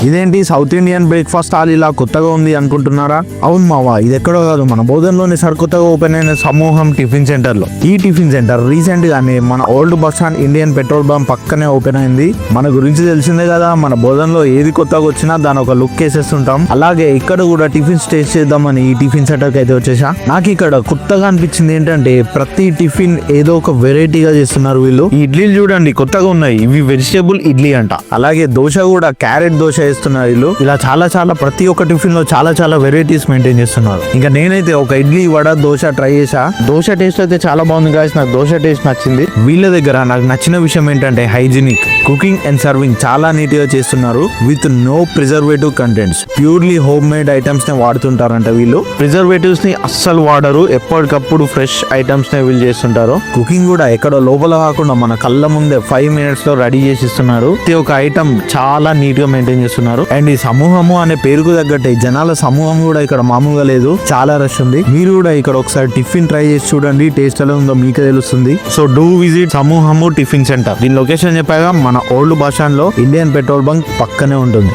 ఇదేంటి south Indian breakfast hall ఇలా కొత్తగా ఉంది అనుకుంటున్నారా? అవును మావా, ఇది ఎక్కడో కాదు, మన బోధన్లోని సరికొత్తగా ఓపెన్ అయిన సమూహం టిఫిన్ సెంటర్ లో. ఈ టిఫిన్ సెంటర్ రీసెంట్ గానే మన old bus stand Indian petrol bunk పక్కనే ఓపెన్ అయింది. మన గురించి తెలిసిందే కదా, మన బోధన్లో ఏది కొత్తగా వచ్చినా దాని ఒక లుక్ వేసేస్తుంటాం. అలాగే ఇక్కడ కూడా టిఫిన్స్ టేస్ట్ చేద్దామని ఈ టిఫిన్ సెంటర్ కి అయితే వచ్చేసా. నాకు ఇక్కడ కొత్తగా అనిపించింది ఏంటంటే ప్రతి టిఫిన్ ఏదో ఒక వెరైటీగా చేస్తున్నారు వీళ్ళు. ఈ ఇడ్లీలు చూడండి కొత్తగా ఉన్నాయి, ఇవి వెజిటేబుల్ ఇడ్లీ అంట. అలాగే దోశ కూడా క్యారెట్ దోశ వేస్తున్నారు వీళ్ళు. ఇలా చాలా ప్రతి ఒక్క టిఫిన్ లో చాలా వెరైటీస్ మెయింటైన్ చేస్తున్నారు. ఇంకా నేనైతే ఒక ఇడ్లీ వడ దోశ ట్రై చేసా. దోశ టేస్ట్ అయితే చాలా బాగుంది గాయ్స్, నాకు దోశ టేస్ట్ నచ్చింది. వీళ్ళ దగ్గర నాకు నచ్చిన విషయం ఏంటంటే హైజీనిక్ కుకింగ్ అండ్ సర్వింగ్ చాలా నీట్ గా చేస్తున్నారు with no preservative contents. Purely homemade items నే వాడుతుంటారంట వీళ్ళు. ప్రిజర్వేటివ్స్ ని అస్సలు వాడరు, ఎప్పటికప్పుడు ఫ్రెష్ ఐటమ్స్ నే వీళ్ళు చేస్తుంటారు. కుకింగ్ కూడా ఎక్కడో లోపల కాకుండా మన కళ్ళ ముందే 5 minutes లో రెడీ చేసి ఇస్తున్నారు. ప్రతి ఒక్క ఐటమ్ చాలా నీట్ గా మెయింటైన్ చేస్తున్నారు. అండ్ ఈ సమూహము అనే పేరుకు తగ్గట్టే జనాల సమూహం కూడా ఇక్కడ మామూలుగా లేదు, చాలా రష్ ఉంది. మీరు కూడా ఇక్కడ ఒకసారి టిఫిన్ ట్రై చేసి చూడండి, టేస్ట్ ఎలా ఉందో మీకే తెలుస్తుంది. సో డూ విజిట్ సమూహము టిఫిన్ సెంటర్. దీని లొకేషన్ చెప్పాగా మన ఓల్డ్ బస్ స్టాండ్ లో ఇండియన్ పెట్రోల్ బంక్ పక్కనే ఉంటుంది.